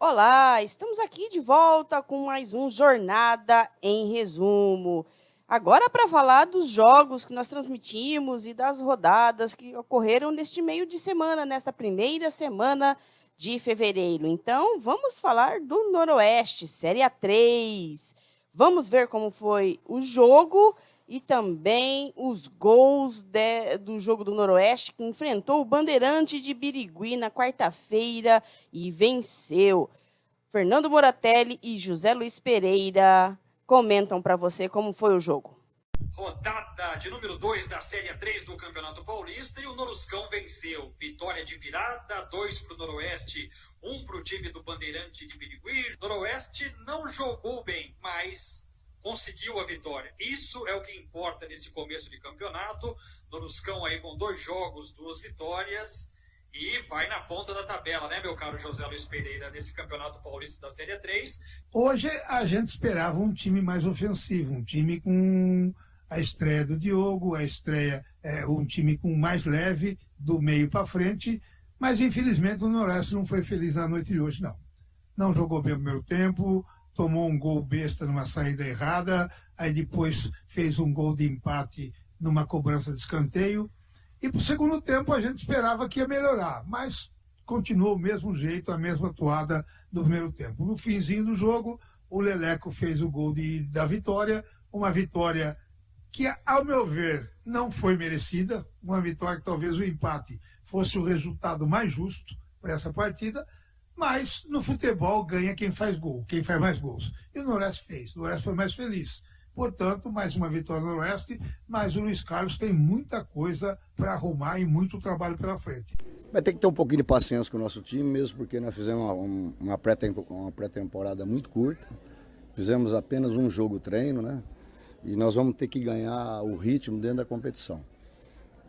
Olá, estamos aqui de volta com mais um Jornada em Resumo. Agora para falar dos jogos que nós transmitimos e das rodadas que ocorreram neste meio de semana, nesta primeira semana de fevereiro. Então, vamos falar do Noroeste, Série A3. Vamos ver como foi o jogo e também os gols do jogo do Noroeste, que enfrentou o Bandeirante de Birigui na quarta-feira e venceu. Fernando Moratelli e José Luiz Pereira comentam para você como foi o jogo. Rodada de número 2 da Série A3 do Campeonato Paulista e o Noruscão venceu. Vitória de virada, 2 para o Noroeste, 1 para o time do Bandeirante de Birigui. Noroeste não jogou bem, mas conseguiu a vitória. Isso é o que importa nesse começo de campeonato. Noruscão aí com 2 jogos, 2 vitórias. E vai na ponta da tabela, né, meu caro José Luiz Pereira, nesse Campeonato Paulista da Série A3. Hoje a gente esperava um time mais ofensivo, um time com a estreia do Diogo, um time com mais leve, do meio para frente, mas infelizmente o Noroeste não foi feliz na noite de hoje, não. Não jogou bem o primeiro tempo, tomou um gol besta numa saída errada, aí depois fez um gol de empate numa cobrança de escanteio. E para o segundo tempo a gente esperava que ia melhorar, mas continuou o mesmo jeito, a mesma toada do primeiro tempo. No finzinho do jogo, o Leleco fez o gol da vitória, uma vitória que, ao meu ver, não foi merecida, uma vitória que talvez o empate fosse o resultado mais justo para essa partida, mas no futebol ganha quem faz gol, quem faz mais gols. E o Noroeste fez, o Noroeste foi mais feliz. Portanto, mais uma vitória no Noroeste, mas o Luiz Carlos tem muita coisa para arrumar e muito trabalho pela frente. Vai ter que ter um pouquinho de paciência com o nosso time, mesmo porque nós fizemos uma pré-temporada muito curta, fizemos apenas um jogo treino, né? E nós vamos ter que ganhar o ritmo dentro da competição.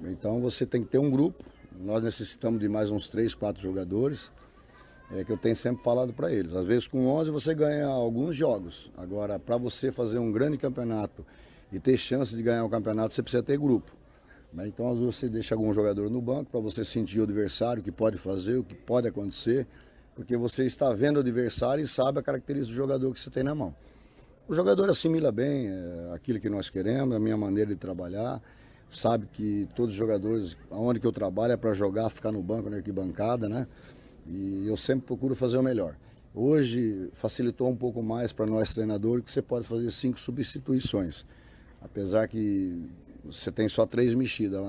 Então você tem que ter um grupo, nós necessitamos de mais uns 3, 4 jogadores, que eu tenho sempre falado para eles. Às vezes com 11 você ganha alguns jogos. Agora, para você fazer um grande campeonato e ter chance de ganhar um campeonato, você precisa ter grupo. Então, às vezes você deixa algum jogador no banco para você sentir o adversário, o que pode fazer, o que pode acontecer, porque você está vendo o adversário e sabe a característica do jogador que você tem na mão. O jogador assimila bem aquilo que nós queremos, a minha maneira de trabalhar, sabe que todos os jogadores, aonde que eu trabalho é para jogar, ficar no banco, na arquibancada, né? E eu sempre procuro fazer o melhor. Hoje facilitou um pouco mais para nós treinadores que você pode fazer 5 substituições. Apesar que você tem só 3 mexidas,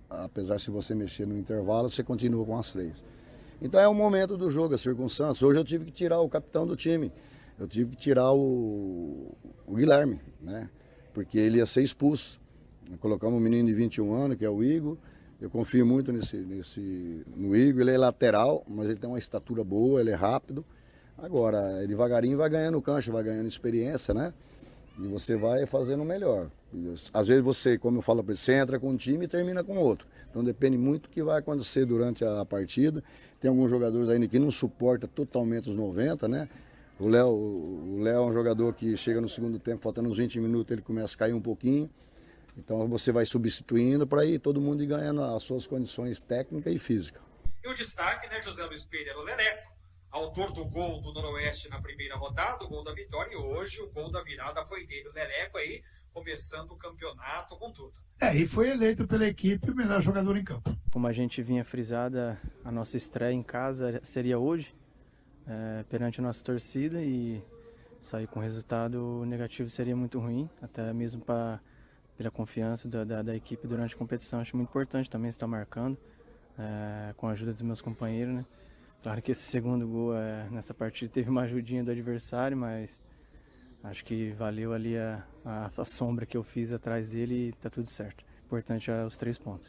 apesar se você mexer no intervalo, você continua com as 3. Então é o momento do jogo, as circunstâncias. Hoje eu tive que tirar o capitão do time, eu tive que tirar o Guilherme, né? Porque ele ia ser expulso. Colocamos um menino de 21 anos, que é o Igor. Eu confio muito no Igor, ele é lateral, mas ele tem uma estatura boa, ele é rápido. Agora, devagarinho vai ganhando cancha, vai ganhando experiência, né? E você vai fazendo o melhor. Às vezes você, como eu falo para ele, você entra com um time e termina com outro. Então depende muito do que vai acontecer durante a partida. Tem alguns jogadores ainda que não suportam totalmente os 90, né? O Léo é um jogador que chega no segundo tempo, faltando uns 20 minutos, ele começa a cair um pouquinho. Então você vai substituindo para ir todo mundo ir ganhando as suas condições técnicas e físicas. E o destaque, né, José Luiz Pereira, o Leleco, autor do gol do Noroeste na primeira rodada, o gol da vitória, e hoje o gol da virada foi dele. O Leleco aí começando o campeonato com tudo. E foi eleito pela equipe o melhor jogador em campo. Como a gente vinha frisada, a nossa estreia em casa seria hoje, perante a nossa torcida, e sair com resultado negativo seria muito ruim, até mesmo pela confiança da equipe durante a competição. Acho muito importante também estar marcando, com a ajuda dos meus companheiros, né? Claro que esse segundo gol nessa partida teve uma ajudinha do adversário, mas acho que valeu ali a sombra que eu fiz atrás dele e tá tudo certo. Importante é os 3 pontos.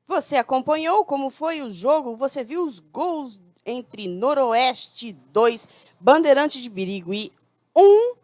Você acompanhou como foi o jogo? Você viu os gols entre Noroeste 2, Bandeirante de Birigui 1,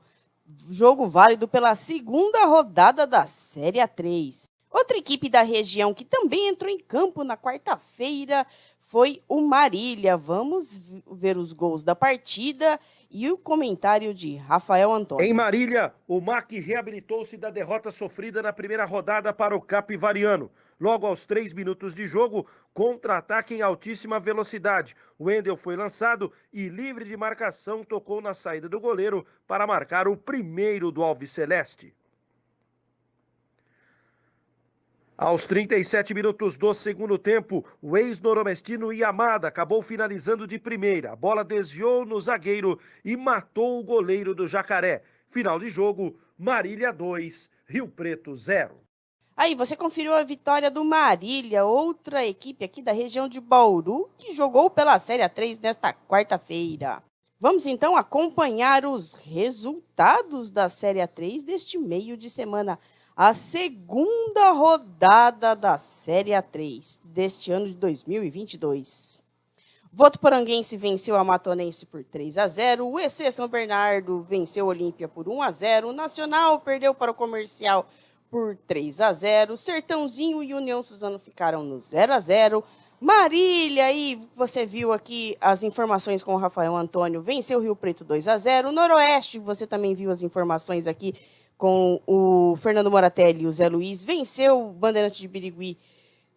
jogo válido pela segunda rodada da Série A3. Outra equipe da região que também entrou em campo na quarta-feira foi o Marília. Vamos ver os gols da partida e o comentário de Rafael Antônio. Em Marília, o MAC reabilitou-se da derrota sofrida na primeira rodada para o Capivariano. Logo aos 3 minutos de jogo, contra-ataque em altíssima velocidade. O Wendel foi lançado e, livre de marcação, tocou na saída do goleiro para marcar o primeiro do Alviceleste. Aos 37 minutos do segundo tempo, o ex-noromestino Yamada acabou finalizando de primeira. A bola desviou no zagueiro e matou o goleiro do Jacaré. Final de jogo, Marília 2, Rio Preto 0. Aí, você conferiu a vitória do Marília, outra equipe aqui da região de Bauru, que jogou pela Série A3 nesta quarta-feira. Vamos então acompanhar os resultados da Série A3 deste meio de semana. A segunda rodada da Série A3 deste ano de 2022. Votuporanguense venceu a Matonense por 3-0. O EC São Bernardo venceu o Olímpia por 1-0. O Nacional perdeu para o Comercial por 3-0. Sertãozinho e União Suzano ficaram no 0-0. Marília, aí você viu aqui as informações com o Rafael Antônio, venceu o Rio Preto 2-0. O Noroeste, você também viu as informações aqui com o Fernando Moratelli e o Zé Luiz, venceu o Bandeirante de Birigui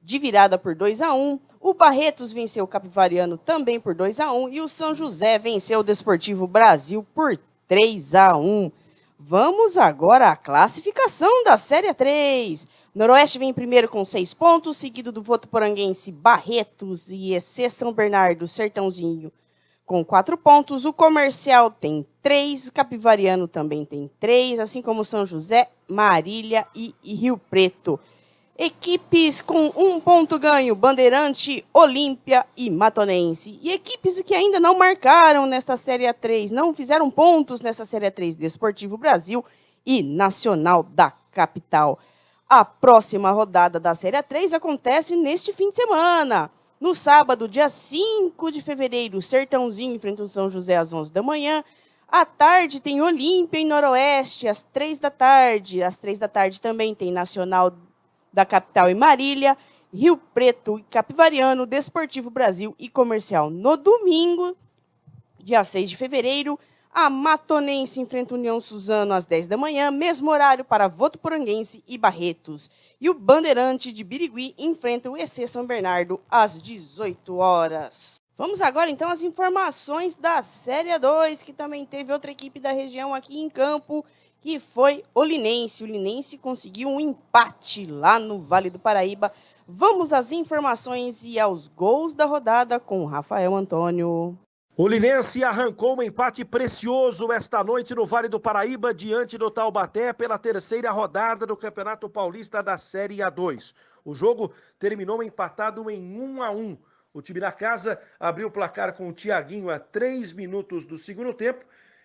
de virada por 2-1. O Barretos venceu o Capivariano também por 2-1. E o São José venceu o Desportivo Brasil por 3-1. Vamos agora à classificação da Série A3. Noroeste vem em primeiro com 6 pontos, seguido do Votuporanguense, Barretos e EC São Bernardo, Sertãozinho, com 4 pontos. O Comercial tem 3, o Capivariano também tem 3, assim como São José, Marília e Rio Preto. Equipes com 1 ponto ganho, Bandeirante, Olímpia e Matonense. E equipes que ainda não marcaram nesta Série A3, não fizeram pontos nessa Série A3, Desportivo Brasil e Nacional da Capital. A próxima rodada da Série A3 acontece neste fim de semana. No sábado, dia 5 de fevereiro, Sertãozinho enfrenta o São José às 11 da manhã. À tarde tem Olímpia em Noroeste, às 3 da tarde. Às 3 da tarde também tem Nacional da Capital e Marília, Rio Preto e Capivariano, Desportivo Brasil e Comercial. No domingo, dia 6 de fevereiro, a Matonense enfrenta a União Suzano às 10 da manhã, mesmo horário para Votuporanguense e Barretos. E o Bandeirante de Birigui enfrenta o EC São Bernardo às 18 horas. Vamos agora, então, às informações da Série A2, que também teve outra equipe da região aqui em campo, que foi o Linense. O Linense conseguiu um empate lá no Vale do Paraíba. Vamos às informações e aos gols da rodada com o Rafael Antônio. O Linense arrancou um empate precioso esta noite no Vale do Paraíba, diante do Taubaté, pela terceira rodada do Campeonato Paulista da Série A2. O jogo terminou empatado em 1-1. O time da casa abriu o placar com o Tiaguinho a 3 minutos do segundo tempo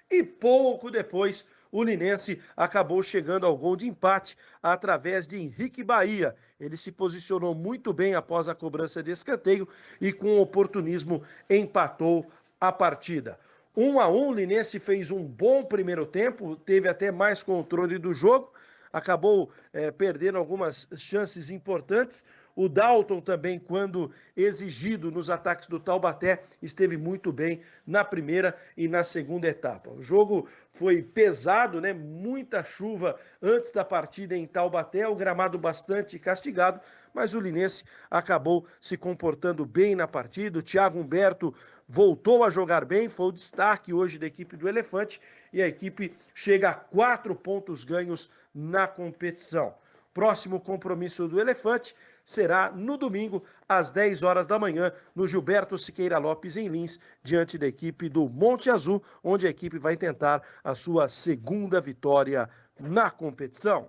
e pouco depois o Linense acabou chegando ao gol de empate através de Henrique Bahia. Ele se posicionou muito bem após a cobrança de escanteio e com oportunismo empatou a partida. 1-1, o Linense fez um bom primeiro tempo, teve até mais controle do jogo, acabou perdendo algumas chances importantes. O Dalton também, quando exigido nos ataques do Taubaté, esteve muito bem na primeira e na segunda etapa. O jogo foi pesado, né? Muita chuva antes da partida em Taubaté, o gramado bastante castigado, mas o Linense acabou se comportando bem na partida. O Thiago Humberto voltou a jogar bem, foi o destaque hoje da equipe do Elefante e a equipe chega a 4 pontos ganhos na competição. Próximo compromisso do Elefante será no domingo, às 10 horas da manhã, no Gilberto Siqueira Lopes, em Lins, diante da equipe do Monte Azul, onde a equipe vai tentar a sua segunda vitória na competição.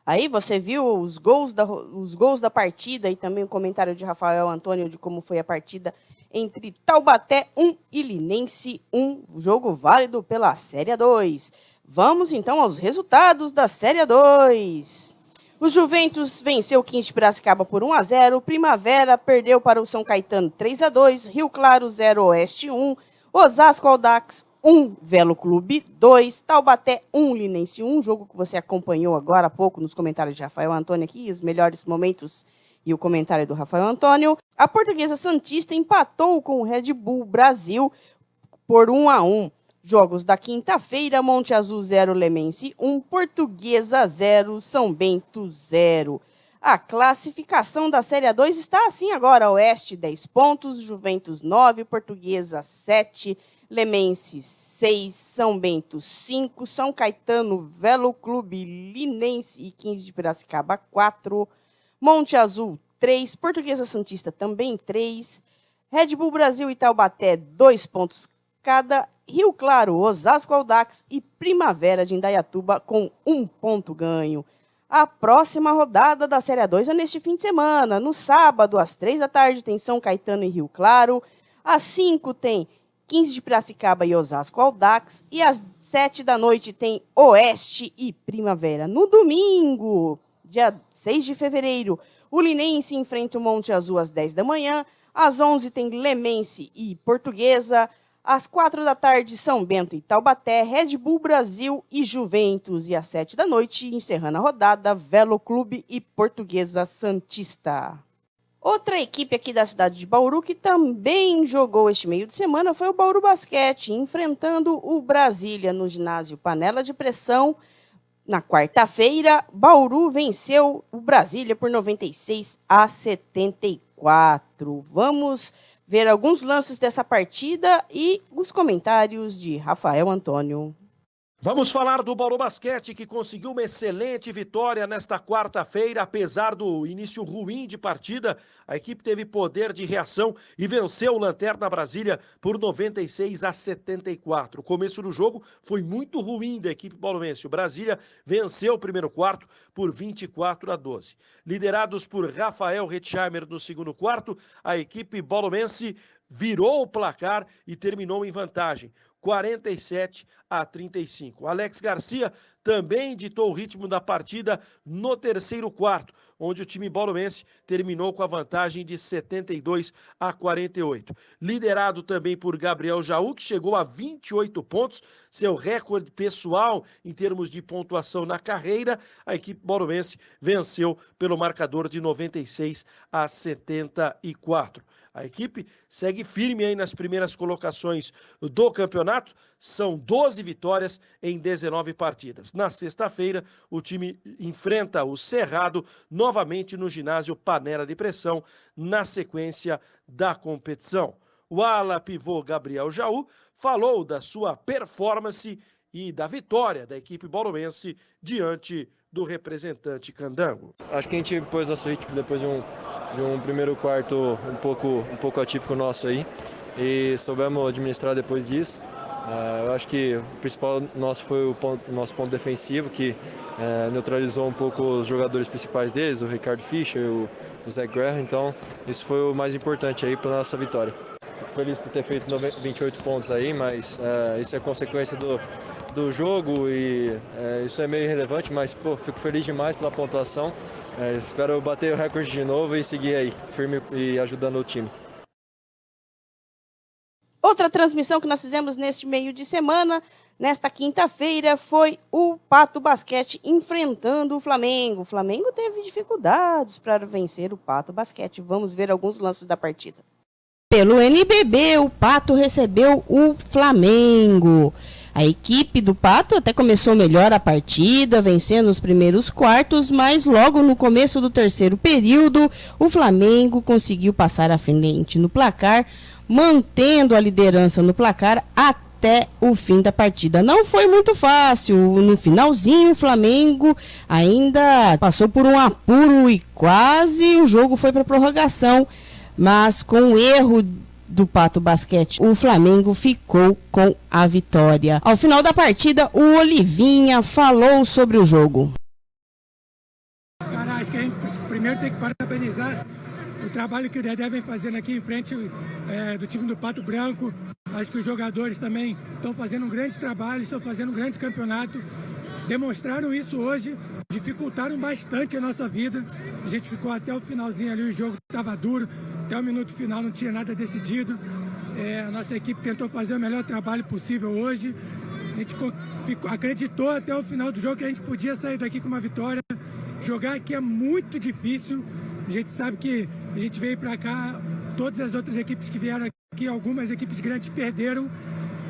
Aí você viu os gols da partida e também o comentário de Rafael Antônio de como foi a partida entre Taubaté 1 e Linense 1, jogo válido pela Série A2. Vamos então aos resultados da Série A2. O Juventus venceu o 15 de Piracicaba por 1-0, o Primavera perdeu para o São Caetano 3-2, Rio Claro 0, Oeste 1, Osasco Audax 1, Velo Clube 2, Taubaté 1, Linense 1, jogo que você acompanhou agora há pouco nos comentários de Rafael Antônio aqui, os melhores momentos E o comentário do Rafael Antônio: a Portuguesa Santista empatou com o Red Bull Brasil por 1-1. Jogos da quinta-feira: Monte Azul 0, Lemense 1, Portuguesa 0, São Bento 0. A classificação da Série A2 está assim agora: Oeste 10 pontos, Juventus 9, Portuguesa 7, Lemense 6, São Bento 5, São Caetano, Velo Clube, Linense e 15 de Piracicaba 4, Monte Azul 3, Portuguesa Santista também 3, Red Bull Brasil e Taubaté 2 pontos cada, Rio Claro, Osasco Audax e Primavera de Indaiatuba com 1 ponto ganho. A próxima rodada da Série A2 é neste fim de semana. No sábado, às 3 da tarde, tem São Caetano e Rio Claro. Às 5 tem 15 de Piracicaba e Osasco Audax. E às 7 da noite tem Oeste e Primavera. No domingo, dia 6 de fevereiro, o Linense enfrenta o Monte Azul às 10 da manhã. Às 11 tem Lemense e Portuguesa. Às 4 da tarde, São Bento e Taubaté, Red Bull Brasil e Juventus. E às 7 da noite, encerrando a rodada, Velo Clube e Portuguesa Santista. Outra equipe aqui da cidade de Bauru que também jogou este meio de semana foi o Bauru Basquete, enfrentando o Brasília no ginásio Panela de Pressão. Na quarta-feira, Bauru venceu o Brasília por 96-74. Vamos ver alguns lances dessa partida e os comentários de Rafael Antônio. Vamos falar do Bauru Basquete, que conseguiu uma excelente vitória nesta quarta-feira. Apesar do início ruim de partida, a equipe teve poder de reação e venceu o Lanterna Brasília por 96-74. O começo do jogo foi muito ruim da equipe bauruense. O Brasília venceu o primeiro quarto por 24-12. Liderados por Rafael Hetzheimer no segundo quarto, a equipe bauruense virou o placar e terminou em vantagem, 47-35. Alex Garcia também ditou o ritmo da partida no terceiro quarto, onde o time bauruense terminou com a vantagem de 72-48. Liderado também por Gabriel Jaú, que chegou a 28 pontos, seu recorde pessoal em termos de pontuação na carreira, a equipe bauruense venceu pelo marcador de 96-74. A equipe segue firme aí nas primeiras colocações do campeonato. São 12 vitórias em 19 partidas. Na sexta-feira, o time enfrenta o Cerrado novamente no ginásio Panela de Pressão, na sequência da competição. O ala pivô Gabriel Jaú falou da sua performance e da vitória da equipe bauruense diante do representante Candango. Acho que a gente pôs nosso ritmo depois de um primeiro quarto um pouco atípico nosso aí, e soubemos administrar depois disso. Eu acho que o principal nosso foi o nosso ponto defensivo, que neutralizou um pouco os jogadores principais deles, o Ricardo Fischer, o Zé Guerra. Então isso foi o mais importante aí para a nossa vitória. Fico feliz por ter feito 28 pontos aí, mas isso é consequência do jogo e isso é meio irrelevante, mas fico feliz demais pela pontuação. Espero bater o recorde de novo e seguir aí, firme e ajudando o time. Outra transmissão que nós fizemos neste meio de semana, nesta quinta-feira, foi o Pato Basquete enfrentando o Flamengo. O Flamengo teve dificuldades para vencer o Pato Basquete. Vamos ver alguns lances da partida. Pelo NBB, o Pato recebeu o Flamengo. A equipe do Pato até começou melhor a partida, vencendo os primeiros quartos, mas logo no começo do terceiro período, o Flamengo conseguiu passar à frente no placar, mantendo a liderança no placar até o fim da partida. Não foi muito fácil. No finalzinho, o Flamengo ainda passou por um apuro e quase o jogo foi para prorrogação, mas com o erro do Pato Basquete, o Flamengo ficou com a vitória. Ao final da partida, o Olivinha falou sobre o jogo. Cara, acho que a gente primeiro tem que parabenizar o trabalho que o Dedé vem fazendo aqui em frente do time do Pato Branco. Acho que os jogadores também estão fazendo um grande trabalho, estão fazendo um grande campeonato. Demonstraram isso hoje, dificultaram bastante a nossa vida. A gente ficou até o finalzinho ali, o jogo estava duro. Até o minuto final não tinha nada decidido. A nossa equipe tentou fazer o melhor trabalho possível hoje. A gente acreditou até o final do jogo que a gente podia sair daqui com uma vitória. Jogar aqui é muito difícil. A gente sabe que a gente veio para cá, todas as outras equipes que vieram aqui, algumas equipes grandes perderam.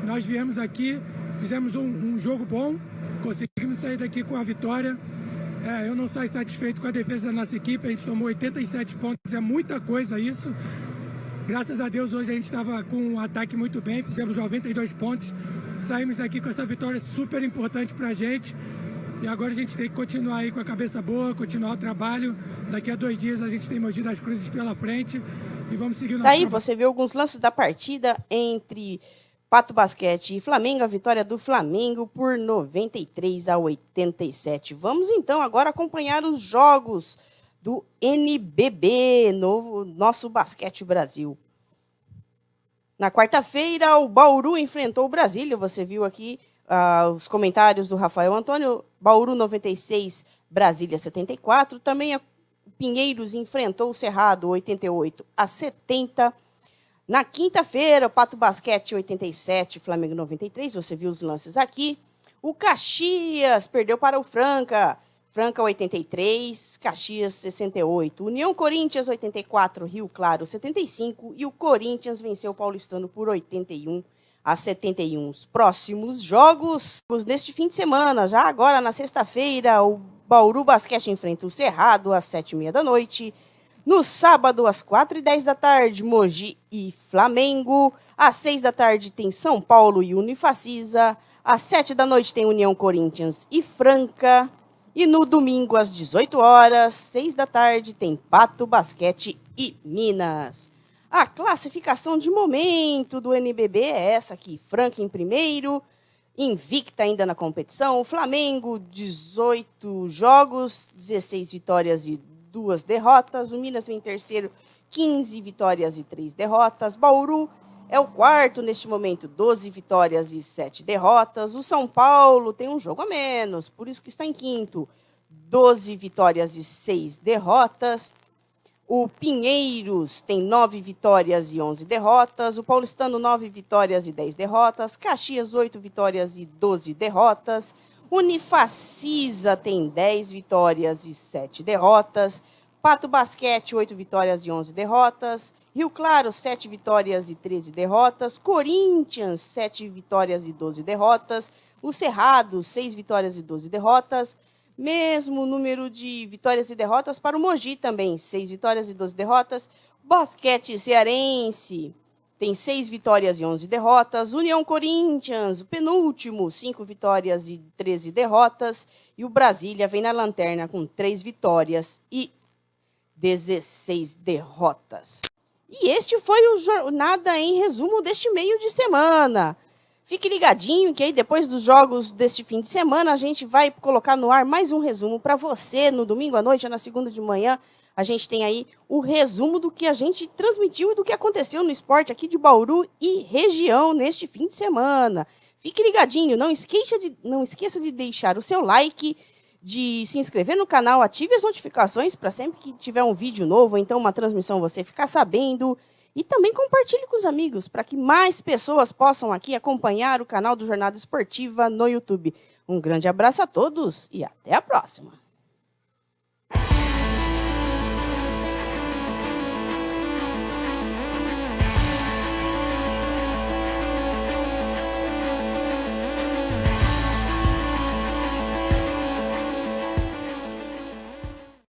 Nós viemos aqui, fizemos um jogo bom, conseguimos sair daqui com a vitória. Eu não saio satisfeito com a defesa da nossa equipe, a gente tomou 87 pontos, é muita coisa isso. Graças a Deus hoje a gente estava com um ataque muito bem, fizemos 92 pontos, saímos daqui com essa vitória super importante para a gente. E agora a gente tem que continuar aí com a cabeça boa, continuar o trabalho. Daqui a 2 dias a gente tem Mogi das Cruzes pela frente e vamos seguir o nosso Daí você viu alguns lances da partida entre Pato Basquete e Flamengo, a vitória do Flamengo por 93-87. Vamos então agora acompanhar os jogos do NBB, nosso Basquete Brasil. Na quarta-feira, o Bauru enfrentou o Brasília. Você viu aqui os comentários do Rafael Antônio. Bauru 96, Brasília 74. Também o Pinheiros enfrentou o Cerrado 88-70. Na quinta-feira, o Pato Basquete 87, Flamengo 93. Você viu os lances aqui. O Caxias perdeu para o Franca. Franca 83, Caxias 68. União Corinthians 84, Rio Claro 75. E o Corinthians venceu o Paulistano por 81-71. Os próximos jogos neste fim de semana, já agora na sexta-feira, o Bauru Basquete enfrenta o Cerrado às 19h30. No sábado, às 4h10 da tarde, Mogi e Flamengo. Às 6 da tarde tem São Paulo e Unifacisa. Às 7 da noite tem União Corinthians e Franca. E no domingo, às 18 horas, 6 da tarde, tem Pato Basquete e Minas. A classificação de momento do NBB é essa aqui. Franca em primeiro, invicta ainda na competição. O Flamengo, 18 jogos, 16 vitórias e 2 derrotas. O Minas vem em terceiro, 15 vitórias e 3 derrotas. Bauru é o quarto neste momento, 12 vitórias e 7 derrotas. O São Paulo tem um jogo a menos, por isso que está em quinto, 12 vitórias e 6 derrotas. O Pinheiros tem 9 vitórias e 11 derrotas. O Paulistano, 9 vitórias e 10 derrotas. Caxias, 8 vitórias e 12 derrotas. Unifacisa tem 10 vitórias e 7 derrotas. Pato Basquete, 8 vitórias e 11 derrotas. Rio Claro, 7 vitórias e 13 derrotas. Corinthians, 7 vitórias e 12 derrotas. O Cerrado, 6 vitórias e 12 derrotas. Mesmo número de vitórias e derrotas para o Mogi também, 6 vitórias e 12 derrotas. Basquete Cearense tem 6 vitórias e 11 derrotas. União Corinthians, o penúltimo, 5 vitórias e 13 derrotas. E o Brasília vem na lanterna com 3 vitórias e 16 derrotas. E este foi o Jornada em Resumo deste meio de semana. Fique ligadinho que aí depois dos jogos deste fim de semana a gente vai colocar no ar mais um resumo para você no domingo à noite ou na segunda de manhã. A gente tem aí o resumo do que a gente transmitiu e do que aconteceu no esporte aqui de Bauru e região neste fim de semana. Fique ligadinho, não esqueça de deixar o seu like, de se inscrever no canal, ative as notificações para sempre que tiver um vídeo novo, ou então uma transmissão, você ficar sabendo. E também compartilhe com os amigos, para que mais pessoas possam aqui acompanhar o canal do Jornada Esportiva no YouTube. Um grande abraço a todos e até a próxima.